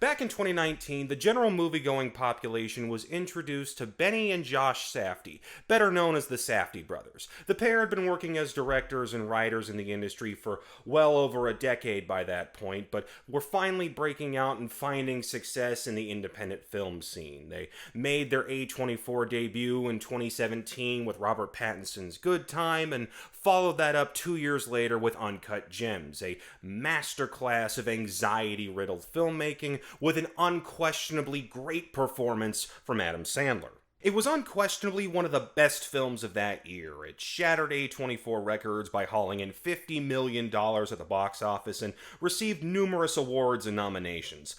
Back in 2019, the general movie-going population was introduced to Benny and Josh Safdie, better known as the Safdie Brothers. The pair had been working as directors and writers in the industry for well over a decade by that point, but were finally breaking out and finding success in the independent film scene. They made their A24 debut in 2017 with Robert Pattinson's Good Time, and followed that up 2 years later with Uncut Gems, a masterclass of anxiety-riddled filmmaking with an unquestionably great performance from Adam Sandler. It was unquestionably one of the best films of that year. It shattered A24 records by hauling in $50 million at the box office and received numerous awards and nominations,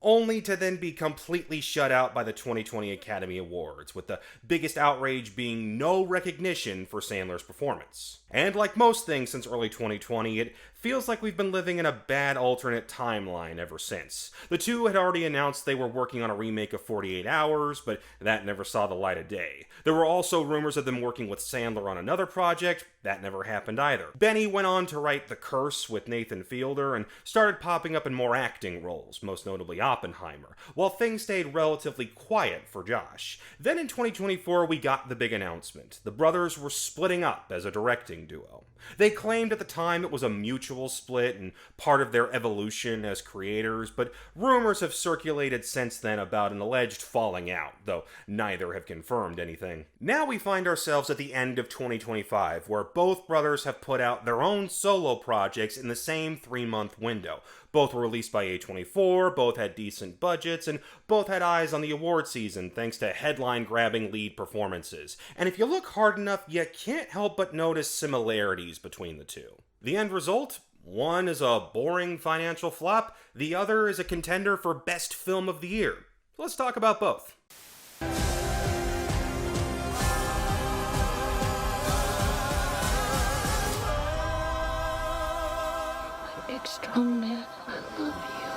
only to then be completely shut out by the 2020 Academy Awards, with the biggest outrage being no recognition for Sandler's performance. And like most things since early 2020, it feels like we've been living in a bad alternate timeline ever since. The two had already announced they were working on a remake of 48 Hours, but that never saw the light of day. There were also rumors of them working with Sandler on another project. That never happened either. Benny went on to write The Curse with Nathan Fielder and started popping up in more acting roles, most notably Oppenheimer, while things stayed relatively quiet for Josh. Then in 2024, we got the big announcement. The brothers were splitting up as a directing duo. They claimed at the time it was a mutual split and part of their evolution as creators, but rumors have circulated since then about an alleged falling out, though neither have confirmed anything. Now we find ourselves at the end of 2025, where both brothers have put out their own solo projects in the same 3-month window. Both were released by A24, both had decent budgets, and both had eyes on the award season thanks to headline-grabbing lead performances. And if you look hard enough, you can't help but notice similarities between the two. The end result? One is a boring financial flop, the other is a contender for Best Film of the Year. Let's talk about both. Big strong man, I love you.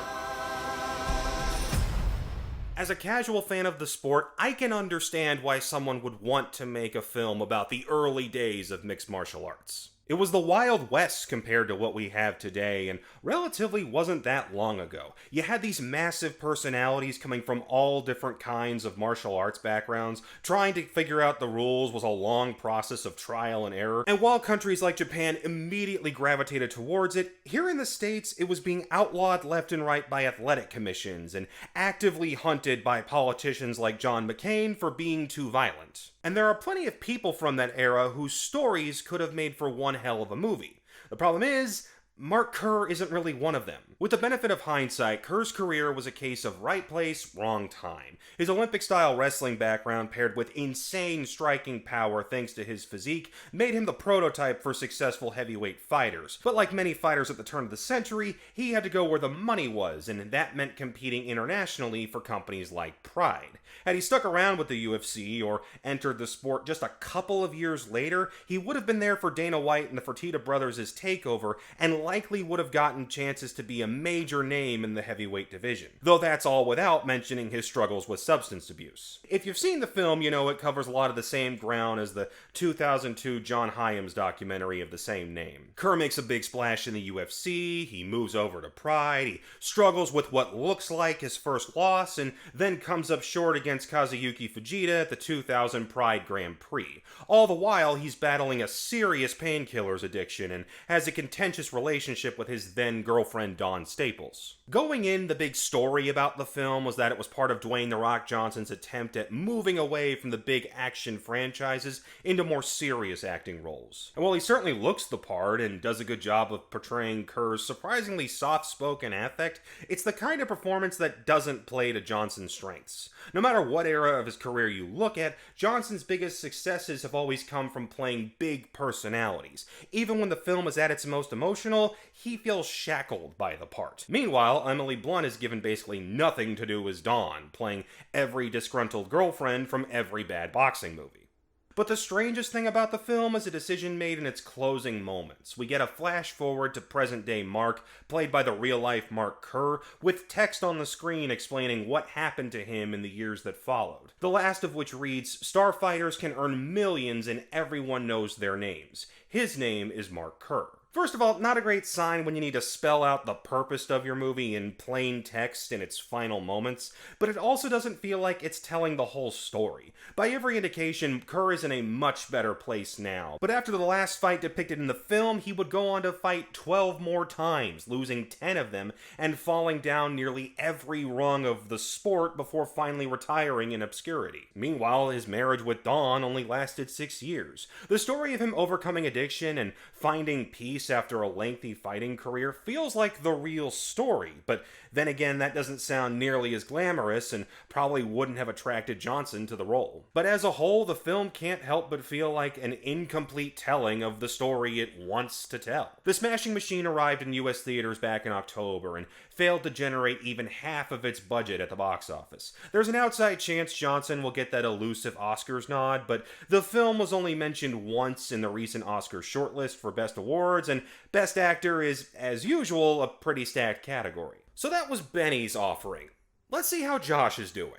As a casual fan of the sport, I can understand why someone would want to make a film about the early days of mixed martial arts. It was the Wild West compared to what we have today, and relatively wasn't that long ago. You had these massive personalities coming from all different kinds of martial arts backgrounds. Trying to figure out the rules was a long process of trial and error, and while countries like Japan immediately gravitated towards it, here in the States it was being outlawed left and right by athletic commissions, and actively hunted by politicians like John McCain for being too violent. And there are plenty of people from that era whose stories could have made for one hell of a movie. The problem is, Mark Kerr isn't really one of them. With the benefit of hindsight, Kerr's career was a case of right place, wrong time. His Olympic-style wrestling background paired with insane striking power thanks to his physique made him the prototype for successful heavyweight fighters. But like many fighters at the turn of the century, he had to go where the money was, and that meant competing internationally for companies like Pride. Had he stuck around with the UFC or entered the sport just a couple of years later, he would have been there for Dana White and the Safdie Brothers' takeover, and likely would have gotten chances to be a major name in the heavyweight division. Though that's all without mentioning his struggles with substance abuse. If you've seen the film, you know it covers a lot of the same ground as the 2002 John Hyams documentary of the same name. Kerr makes a big splash in the UFC, he moves over to Pride, he struggles with what looks like his first loss, and then comes up short against Kazuyuki Fujita at the 2000 Pride Grand Prix. All the while, he's battling a serious painkillers addiction and has a contentious relationship with his then-girlfriend Dawn Staples. Going in, the big story about the film was that it was part of Dwayne "The Rock" Johnson's attempt at moving away from the big action franchises into more serious acting roles. And while he certainly looks the part and does a good job of portraying Kerr's surprisingly soft-spoken affect, it's the kind of performance that doesn't play to Johnson's strengths. No matter what era of his career you look at, Johnson's biggest successes have always come from playing big personalities. Even when the film is at its most emotional, he feels shackled by the part. Meanwhile, Emily Blunt is given basically nothing to do as Dawn, playing every disgruntled girlfriend from every bad boxing movie. But the strangest thing about the film is a decision made in its closing moments. We get a flash forward to present-day Mark, played by the real-life Mark Kerr, with text on the screen explaining what happened to him in the years that followed. The last of which reads, "Starfighters can earn millions and everyone knows their names. His name is Mark Kerr." First of all, not a great sign when you need to spell out the purpose of your movie in plain text in its final moments, but it also doesn't feel like it's telling the whole story. By every indication, Kerr is in a much better place now, but after the last fight depicted in the film, he would go on to fight 12 more times, losing 10 of them, and falling down nearly every rung of the sport before finally retiring in obscurity. Meanwhile, his marriage with Dawn only lasted 6 years. The story of him overcoming addiction and finding peace after a lengthy fighting career feels like the real story, but then again, that doesn't sound nearly as glamorous and probably wouldn't have attracted Johnson to the role. But as a whole, the film can't help but feel like an incomplete telling of the story it wants to tell. The Smashing Machine arrived in US theaters back in October and failed to generate even half of its budget at the box office. There's an outside chance Johnson will get that elusive Oscars nod, but the film was only mentioned once in the recent Oscars shortlist for Best Awards, and Best Actor is, as usual, a pretty stacked category. So that was Benny's offering. Let's see how Josh is doing.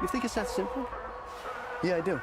You think it's that simple? Yeah, I do.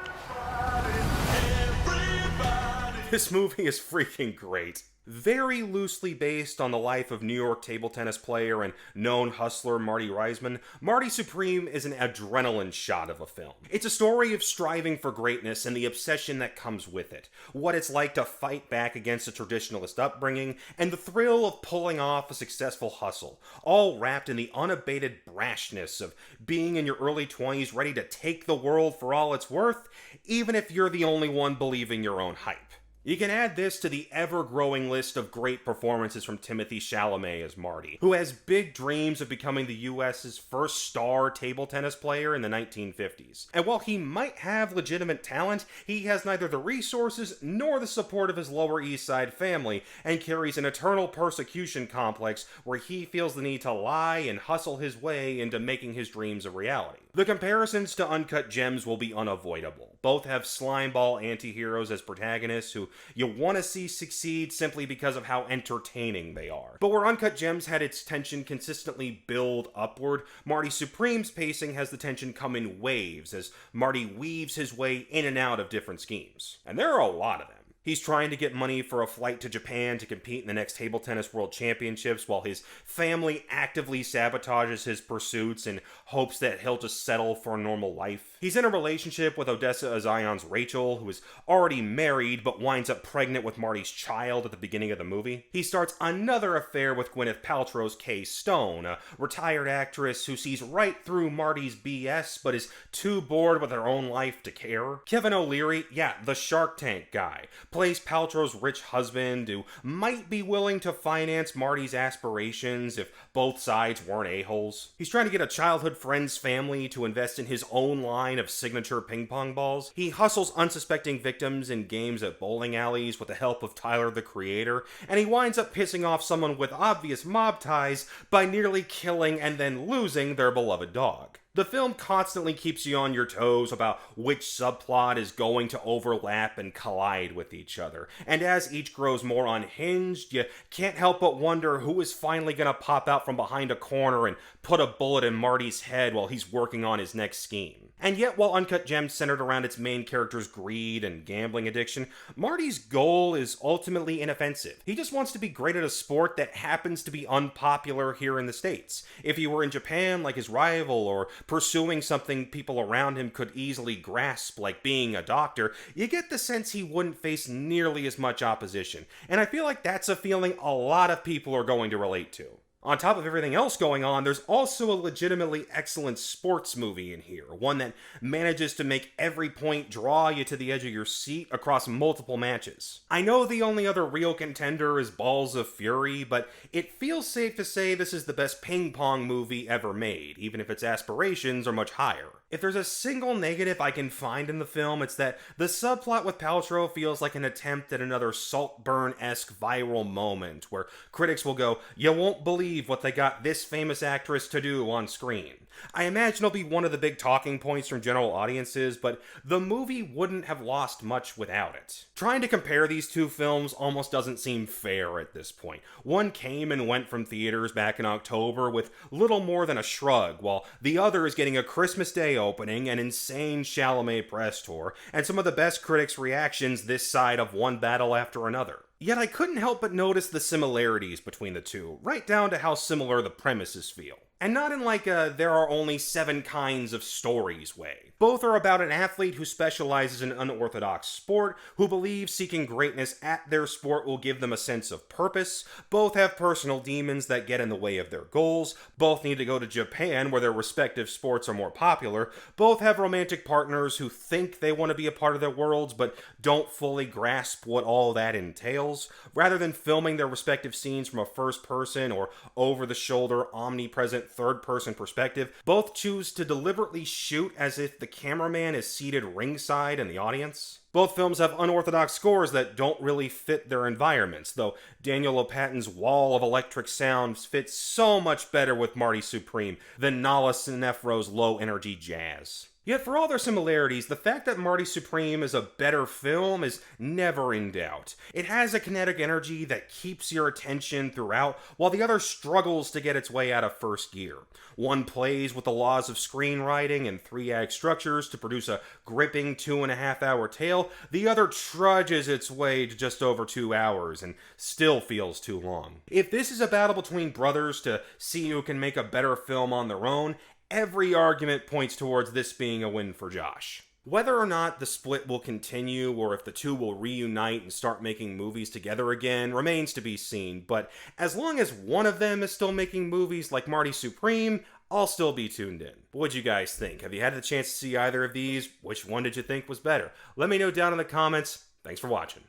This movie is freaking great. Very loosely based on the life of New York table tennis player and known hustler Marty Reisman, Marty Supreme is an adrenaline shot of a film. It's a story of striving for greatness and the obsession that comes with it, what it's like to fight back against a traditionalist upbringing, and the thrill of pulling off a successful hustle, all wrapped in the unabated brashness of being in your early 20s ready to take the world for all it's worth, even if you're the only one believing your own hype. You can add this to the ever-growing list of great performances from Timothée Chalamet as Marty, who has big dreams of becoming the US's first star table tennis player in the 1950s. And while he might have legitimate talent, he has neither the resources nor the support of his Lower East Side family, and carries an eternal persecution complex where he feels the need to lie and hustle his way into making his dreams a reality. The comparisons to Uncut Gems will be unavoidable. Both have slimeball anti-heroes as protagonists who you want to see succeed simply because of how entertaining they are. But where Uncut Gems had its tension consistently build upward, Marty Supreme's pacing has the tension come in waves as Marty weaves his way in and out of different schemes. And there are a lot of them. He's trying to get money for a flight to Japan to compete in the next Table Tennis World Championships while his family actively sabotages his pursuits in hopes that he'll just settle for a normal life. He's in a relationship with Odessa Azion's Rachel, who is already married but winds up pregnant with Marty's child at the beginning of the movie. He starts another affair with Gwyneth Paltrow's Kay Stone, a retired actress who sees right through Marty's BS but is too bored with her own life to care. Kevin O'Leary, the Shark Tank guy, plays Paltrow's rich husband who might be willing to finance Marty's aspirations if both sides weren't a-holes. He's trying to get a childhood friend's family to invest in his own line of signature ping pong balls. He hustles unsuspecting victims in games at bowling alleys with the help of Tyler the Creator, and he winds up pissing off someone with obvious mob ties by nearly killing and then losing their beloved dog. The film constantly keeps you on your toes about which subplot is going to overlap and collide with each other, and as each grows more unhinged, you can't help but wonder who is finally going to pop out from behind a corner and put a bullet in Marty's head while he's working on his next scheme. And yet, while Uncut Gems centered around its main character's greed and gambling addiction, Marty's goal is ultimately inoffensive. He just wants to be great at a sport that happens to be unpopular here in the States. If he were in Japan like his rival, or pursuing something people around him could easily grasp like being a doctor, you get the sense he wouldn't face nearly as much opposition. And I feel like that's a feeling a lot of people are going to relate to. On top of everything else going on, there's also a legitimately excellent sports movie in here, one that manages to make every point draw you to the edge of your seat across multiple matches. I know the only other real contender is Balls of Fury, but it feels safe to say this is the best ping pong movie ever made, even if its aspirations are much higher. If there's a single negative I can find in the film, it's that the subplot with Paltrow feels like an attempt at another Saltburn-esque viral moment, where critics will go, "You won't believe what they got this famous actress to do on screen." I imagine it'll be one of the big talking points from general audiences, but the movie wouldn't have lost much without it. Trying to compare these two films almost doesn't seem fair at this point. One came and went from theaters back in October with little more than a shrug, while the other is getting a Christmas Day opening, an insane Chalamet press tour, and some of the best critics' reactions this side of one battle after another. Yet I couldn't help but notice the similarities between the two, right down to how similar the premises feel. And not in like a there are only 7 kinds of stories way. Both are about an athlete who specializes in unorthodox sport, who believes seeking greatness at their sport will give them a sense of purpose. Both have personal demons that get in the way of their goals. Both need to go to Japan where their respective sports are more popular. Both have romantic partners who think they want to be a part of their worlds but don't fully grasp what all that entails. Rather than filming their respective scenes from a first person or over the shoulder, omnipresent third-person perspective, both choose to deliberately shoot as if the cameraman is seated ringside in the audience. Both films have unorthodox scores that don't really fit their environments, though Daniel Lopatin's wall of electric sounds fits so much better with Marty Supreme than Nala Sinefro's low-energy jazz. Yet for all their similarities, the fact that Marty Supreme is a better film is never in doubt. It has a kinetic energy that keeps your attention throughout, while the other struggles to get its way out of first gear. One plays with the laws of screenwriting and 3-act structures to produce a gripping 2.5-hour tale, the other trudges its way to just over 2 hours and still feels too long. If this is a battle between brothers to see who can make a better film on their own, every argument points towards this being a win for Josh. Whether or not the split will continue or if the two will reunite and start making movies together again remains to be seen, but as long as one of them is still making movies like Marty Supreme, I'll still be tuned in. What'd you guys think? Have you had the chance to see either of these? Which one did you think was better? Let me know down in the comments. Thanks for watching.